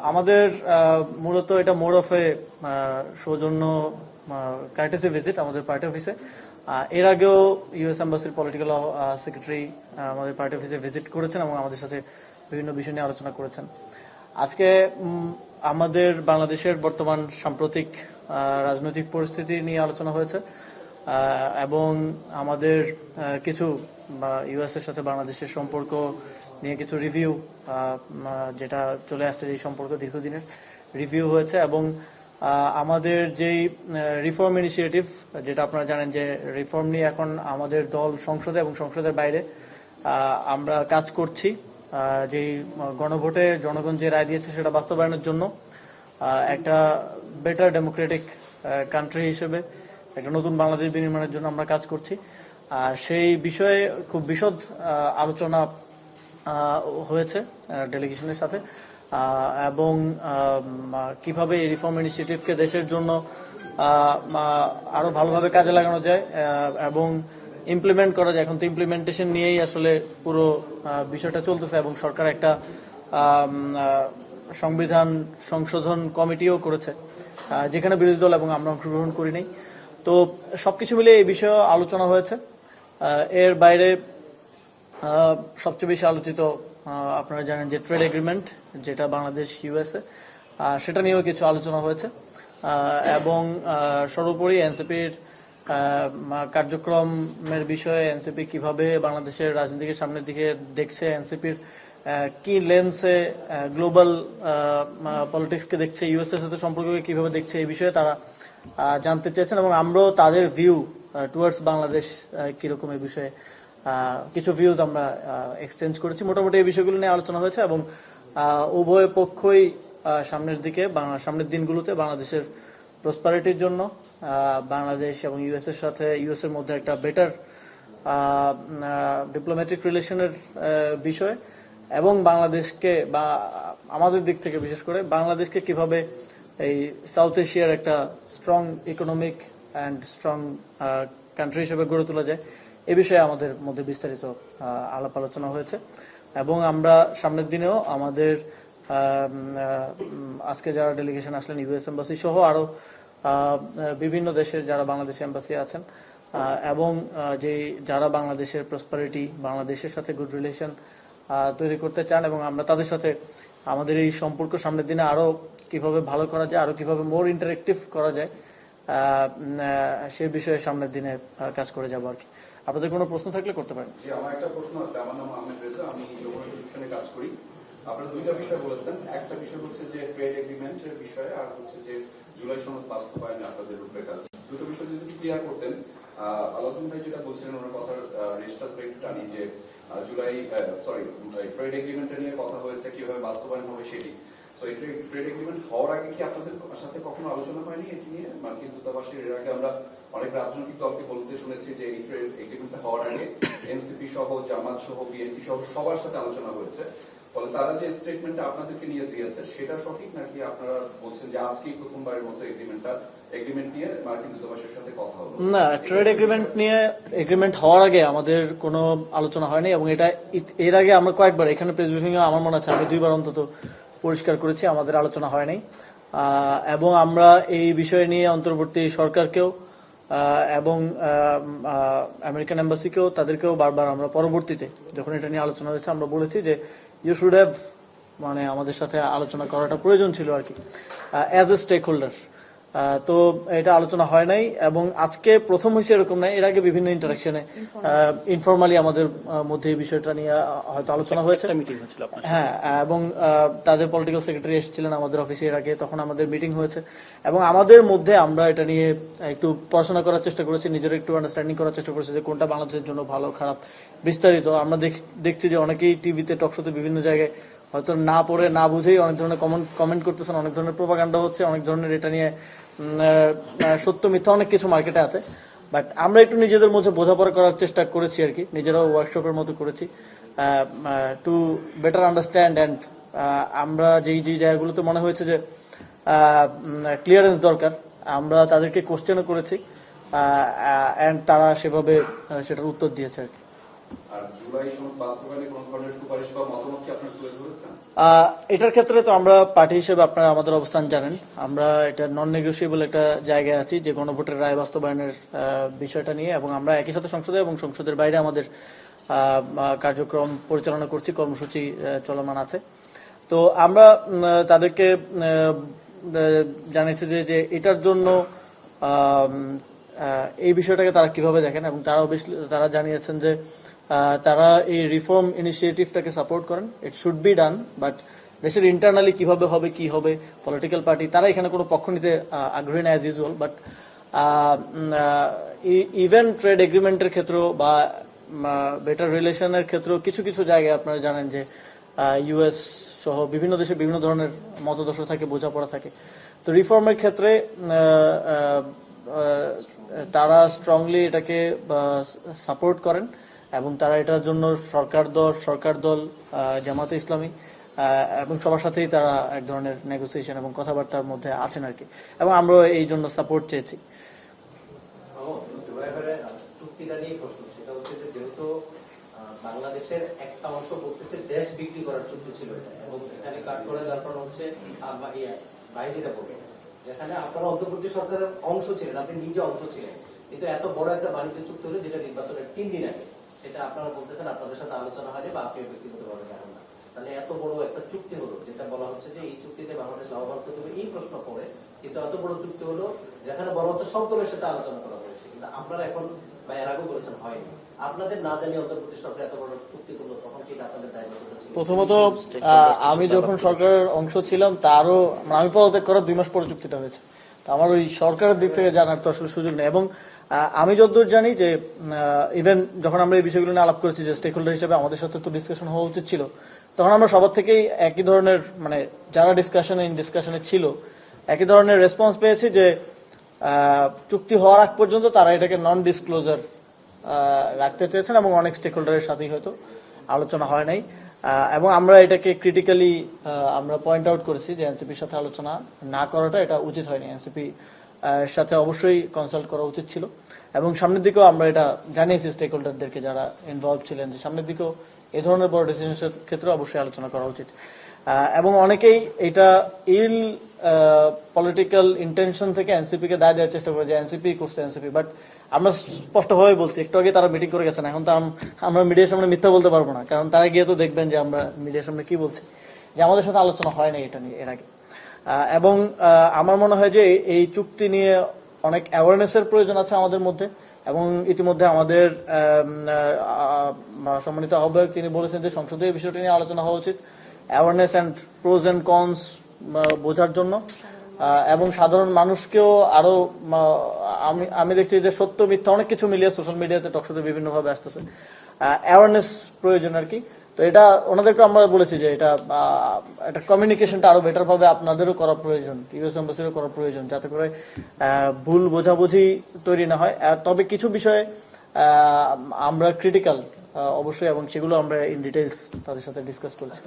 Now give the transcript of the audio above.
আমাদের মূলত এটা মোর অফ এ সৌজন্য কার্টেসি ভিজিট আমাদের পার্টি অফিসে। এর আগেও ইউএস এম্বাসির পলিটিক্যাল সেক্রেটারি আমাদের পার্টি অফিসে ভিজিট করেছেন এবং আমাদের সাথে বিভিন্ন বিষয় নিয়ে আলোচনা করেছেন। আজকে আমাদের বাংলাদেশের বর্তমান সাম্প্রতিক রাজনৈতিক পরিস্থিতি নিয়ে আলোচনা হয়েছে এবং আমাদের কিছু ইউএস এর সাথে বাংলাদেশের সম্পর্ক নিয়ে কিছু রিভিউ যেটা চলে আসছে, এই সম্পর্ক দীর্ঘদিনের রিভিউ হয়েছে এবং আমাদের যেই রিফর্ম ইনিশিয়েটিভ, যেটা আপনারা জানেন যে রিফর্ম নিয়ে এখন আমাদের দল সংসদে এবং সংসদের বাইরে আমরা কাজ করছি। যেই গণভোটে জনগণ যে রায় দিয়েছে সেটা বাস্তবায়নের জন্য একটা বেটার ডেমোক্রেটিক কান্ট্রি হিসেবে একটা নতুন বাংলাদেশ বিনির্মাণের জন্য আমরা কাজ করছি। আর সেই বিষয়ে খুব বিশদ আলোচনা হয়েছে ডেলিগেশনের সাথে এবং কিভাবে এই রিফর্ম ইনিশিয়েটিভকে দেশের জন্য আরো ভালোভাবে কাজে লাগানো যায় এবং ইমপ্লিমেন্ট করা যায়। এখন তো ইমপ্লিমেন্টেশন নিয়েই আসলে পুরো বিষয়টা চলতেছে এবং সরকার একটা সংবিধান সংশোধন কমিটিও করেছে যেখানে বিরোধী দল এবং আমরা অংশগ্রহণ করি নাই। তো সবকিছু মিলিয়ে এই বিষয়ে আলোচনা হয়েছে। এর বাইরে সবচেয়ে বেশি আলোচিত আপনারা জানেন যে ট্রেড এগ্রিমেন্ট, যেটা বাংলাদেশ ইউএসএ, সেটা নিয়েও কিছু আলোচনা হয়েছে এবং সর্বোপরি এনসিপির কার্যক্রমের বিষয়ে এনসিপি কিভাবে বাংলাদেশের রাজনীতিকে সামনের দিকে দেখছে, এনসিপির কি লেন্সে গ্লোবাল পলিটিক্সকে দেখছে, ইউএস এর সাথে সম্পর্ককে কিভাবে দেখছে, এই বিষয়ে তারা জানতে চেয়েছেন এবং আমরাও তাদের ভিউ টুয়ার্ডস বাংলাদেশ কিরকম এই বিষয়ে কিছু ভিউজ আমরা এক্সচেঞ্জ করেছি। মোটামুটি এই বিষয়গুলো নিয়ে আলোচনা হয়েছে এবং উভয় পক্ষই সামনের দিনগুলোতে বাংলাদেশের প্রসপারিটির জন্য বাংলাদেশ এবং ইউএস এর সাথে ইউএস এর মধ্যে একটা বেটার ডিপ্লোম্যাটিক রিলেশনের বিষয় এবং বাংলাদেশকে বা আমাদের দিক থেকে বিশেষ করে বাংলাদেশকে কিভাবে এই সাউথ এশিয়ার একটা strong economic and strong country হিসেবে গড়ে তোলা যায়, এ বিষয়ে আমাদের মধ্যে বিস্তারিত আলাপ আলোচনা হয়েছে এবং আমরা সামনের দিনেও আমাদের আজকে যারা ডেলিগেশন আসলেন ইউএস এম্বাসি সহ আরো বিভিন্ন দেশের যারা বাংলাদেশে এম্বাসি আছেন এবং যারা বাংলাদেশের প্রসপারিটি, বাংলাদেশের সাথে গুড রিলেশন তৈরি করতে চান এবং আমরা তাদের সাথে আমাদের এই সম্পর্ক সামনের দিনে আরো কিভাবে ভালো করা যায়, আরো কিভাবে মোর ইন্টারেক্টিভ করা যায়, সে বিষয়ে সামনের দিনে কাজ করে যাবো আর কি। আপনাদের কোনো প্রশ্ন থাকলে করতে পারেন। আমার একটা প্রশ্ন আছে। আমার নাম আহমেদ রেজা, আমি কাজ করি। আপনারা দুইটা বিষয় বলেছেন, একটা বিষয় হচ্ছে যে ট্রেড এগ্রিমেন্টের বিষয়ে, আর হচ্ছে যে জুলাই সনদ বাস্তবায়নে আপনাদের রূপরেখা। দুটো বিষয় যদি ক্লিয়ার করতেন। আলাউদ্দিন ভাই যেটা বলছিলেন ওনার কথার রেজিস্টার একটু টানি যে ট্রেড এগ্রিমেন্ট নিয়ে কথা হয়েছে, কিভাবে বাস্তবায়ন হবে সেটি। ট্রেড এগ্রিমেন্ট হওয়ার আগে কি আপনাদের সাথে কখনো আলোচনা হয়নি এটি নিয়ে? মার্কিন দূতাবাসের এর আগে আমরা অনেক রাজনৈতিক দলকে বলতে শুনেছি যে এই ট্রেড এগ্রিমেন্ট হওয়ার আগে এনসিপি সহ, জামাত সহ, বিএনপি সহ সবার সাথে আলোচনা হয়েছে। ফলে তারা যে স্টেটমেন্টটা আপনাদেরকে নিয়ে দিয়েছে সেটা সঠিক, নাকি আপনারা বলছেন যে আজকেই প্রথমবারের মতো এগ্রিমেন্ট নিয়ে মার্কিন দূতাবাসের সাথে কথা হলো? না, ট্রেড এগ্রিমেন্ট হওয়ার আগে আমাদের কোনো আলোচনা হয়নি এবং এটা এর আগে আমরা কয়েকবার এখানে প্রেস ব্রিফিং এ আমার মনে আছে আমি 2 বার অন্তত পরিষ্কার করেছি আমাদের আলোচনা হয় নাই এবং আমরা এই বিষয় নিয়ে অন্তর্বর্তী সরকারকেও এবং আমেরিকান এম্বাসিকেও তাদেরকেও বারবার আমরা পরবর্তীতে যখন এটা নিয়ে আলোচনা হয়েছে আমরা বলেছি যে ইউ শুড হ্যাভ আমাদের সাথে আলোচনা করাটা প্রয়োজন ছিল আর কি অ্যাজ এ স্টেক হোল্ডার। তো এটা আলোচনা হয় নাই এবং আজকে প্রথম হয়েছে এরকম নাই, এর আগে বিভিন্ন ইন্টারাকশনে ইনফরমালি আমাদের মধ্যে এই বিষয়টা নিয়ে হয়তো আলোচনা হয়েছে। হ্যাঁ, এবং তাদের পলিটিক্যাল সেক্রেটারি এসেছিলেন আমাদের অফিসে এর আগে, তখন আমাদের মিটিং হয়েছে এবং আমাদের মধ্যে আমরা এটা নিয়ে একটু পড়াশোনা করার চেষ্টা করেছি, নিজের একটু আন্ডারস্ট্যান্ডিং করার চেষ্টা করেছি যে কোনটা বাংলাদেশের জন্য ভালো খারাপ বিস্তারিত। আমরা দেখছি যে অনেকেই টিভিতে টকশোতে বিভিন্ন জায়গায় হয়তো না পড়ে না বুঝেই অনেক ধরনের কমেন্ট করতেছেন, অনেক ধরনের প্রোপাগান্ডা হচ্ছে, অনেক ধরনের এটা নিয়ে সত্য মিথ্যা অনেক কিছু মার্কেটে আছে। বাট আমরা একটু নিজেদের মধ্যে বোঝাপড়া করার চেষ্টা করেছি আর কি, নিজেরাও ওয়ার্কশপের মতো করেছি টু বেটার আন্ডারস্ট্যান্ড অ্যান্ড আমরা যেই জায়গাগুলোতে মনে হয়েছে যে ক্লিয়ারেন্স দরকার আমরা তাদেরকে কোশ্চেনও করেছি অ্যান্ড তারা সেভাবে সেটার উত্তর দিয়েছে আর কি। আর জুলাই সনদ বাস্তবায়নে কোন ধরনের সুপারিশ বা মতামত কি আপনারা তুলে ধরেছেন? এটার ক্ষেত্রে তো আমরা পার্টি হিসেবে আপনারা আমাদের অবস্থান জানেন, আমরা এটা নন নেগোসিয়েবল একটা জায়গায় আছি যে গণভোটের রায় বাস্তবায়নের বিষয়টা নিয়ে, এবং আমরা একই সাথে সংসদে এবং সংসদের বাইরে আমাদের কার্যক্রম পরিচালনা করছি, কর্মসূচি চলমান আছে। তো আমরা তাদেরকে জানিয়েছি যে এটার জন্য এই বিষয়টাকে তারা কিভাবে দেখেন, এবং তারা জানিয়েছেন যে তারা এই রিফর্ম ইনিশিয়েটিভটাকে সাপোর্ট করেন, it should be done, but দেশের ইন্টারনালি কিভাবে হবে কি হবে, পলিটিক্যাল পার্টি তারা এখানে কোনো পক্ষ নিতে আগ্রহী না as usual. But even trade এগ্রিমেন্টের ক্ষেত্রেও বা বেটার রিলেশনের ক্ষেত্রেও কিছু কিছু জায়গায় আপনারা জানেন যে ইউএস সহ বিভিন্ন দেশে বিভিন্ন ধরনের মতদর্শ থাকে, বোঝাপড়া থাকে। তো রিফর্মের ক্ষেত্রে তারা স্ট্রংলি এটাকে সাপোর্ট করেন, এবং তারা এটার জন্য সরকার দল জামাতে ইসলামী এবং সবার সাথেই তারা এক ধরনের নেগোসিয়েশন এবং কথাবার্তার মধ্যে আছেন আর কি, এবং আমরা এই জন্য সাপোর্ট চেয়েছি। চুক্তিটা নিয়ে প্রশ্ন, সেটা হচ্ছে যে যেহেতু বাংলাদেশের একটা অংশ বলতেছে দেশ বিক্রি করার চুক্তি ছিল এটা, এবং এখানে কাট করে যার কারণ হচ্ছে ভাই যেটা বলবে, যেখানে আপনারা অন্তর্বর্তী সরকারের অংশ ছিলেন, আপনি নিজে অংশ ছিলেন, কিন্তু এত বড় একটা বাণিজ্য চুক্তি হলো যেটা নির্বাচনের 3 দিন আগে, সেটা আপনারা বলতেছেন আপনাদের সাথে আলোচনা হয়নি বা আপনি ব্যক্তিগতভাবে জানেন না। তাহলে এত বড় একটা চুক্তি হলো যেটা বলা হচ্ছে যে এই চুক্তিতে বাংলাদেশ লাভবান করতে হবে, এই প্রশ্ন পড়ে, কিন্তু এত বড় চুক্তি হলো যেখানে বলা হচ্ছে সব দলের সাথে আলোচনা করা হয়েছে, কিন্তু আপনারা এখন বা এর আগেও বলেছেন হয়নি। আপনাদের না জানিয়ে অন্তর্বর্তী সরকার এত বড় চুক্তি করলো, তখন কি আপনাদের দায়বদ্ধতা ছিল? প্রথমত আমি যখন সরকারের অংশ ছিলাম তারও আমি পদত্যাগ করার 2 মাস পরে চুক্তিটা হয়েছে, তো আমার ওই সরকারের দিক থেকে জানার তো আসলে সুযোগ নেই। এবং আমি যতদূর জানি যে ইভেন যখন আমরা এই বিষয়গুলো নিয়ে আলাপ করেছি যে স্টেক হোল্ডার হিসেবে আমাদের সাথে তো ডিসকাশন হওয়া উচিত ছিল, তখন আমরা সবার থেকেই একই ধরনের মানে যারা ডিসকাশনে ছিল একই ধরনের রেসপন্স পেয়েছি যে চুক্তি হওয়ার আগ পর্যন্ত তারা এটাকে নন ডিসক্লোজার রাখতে চেয়েছেন, এবং অনেক স্টেক হোল্ডারের সাথেই হয়তো আলোচনা হয় নাই। এবং আমরা এটাকে ক্রিটিক্যালি আমরা পয়েন্ট আউট করেছি যে এনসিপির সাথে আলোচনা না করাটা এটা উচিত হয়নি, এনসিপি সাথে অবশ্যই কনসাল্ট করা উচিত ছিল। এবং সামনের দিকেও আমরা এটা জানিয়েছি স্টেক হোল্ডারদেরকে যারা ইনভলভ ছিলেন যে সামনের দিকেও এই ধরনের বড় ডিসিশনের ক্ষেত্রে অবশ্যই আলোচনা করা উচিত। এবং অনেকেই এটা পলিটিক্যাল ইন্টেনশন থেকে এনসিপি কে দায় দেওয়ার চেষ্টা করে যে এনসিপি করছে এনসিপি, বাট আমরা স্পষ্টভাবে বলছি, একটু আগে তারা মিটিং করে গেছেন, এখন তো আমরা মিডিয়ার সামনে মিথ্যা বলতে পারবো না, কারণ তারা গিয়ে তো দেখবেন যে আমরা মিডিয়ার সামনে কি বলছি, যে আমাদের সাথে আলোচনা হয় না এটা নিয়ে এর আগে। এবং আমার মনে হয় যে এই চুক্তি নিয়ে অনেক অ্যাওয়ারনেসের প্রয়োজন আছে আমাদের মধ্যে, এবং ইতিমধ্যে আমাদের সম্মানিত আহ্বায়ক তিনি বলেছেন যে সংসদে এই বিষয়টি নিয়ে আলোচনা হওয়া উচিত, awareness and pros and cons বোঝার জন্য, এবং সাধারণ মানুষকেও আরো আমি দেখছি যে সত্য মিথ্যা অনেক কিছু মিলিয়ে সোশ্যাল মিডিয়াতে টকশোতে বিভিন্নভাবে আসতেছে, অ্যাওয়ারনেস প্রয়োজন আর কি। তো এটা ওনাদেরকে আমরা বলেছি যে এটা কমিউনিকেশনটা আরো বেটার ভাবে আপনাদেরও করা প্রয়োজন, ইউএস এম্বাসিরও করা প্রয়োজন, যাতে করে ভুল বোঝাবুঝি তৈরি না হয়। তবে কিছু বিষয়ে আমরা ক্রিটিক্যাল অবশ্যই, এবং সেগুলো আমরা ইন ডিটেইলস তাদের সাথে ডিসকাস করেছি।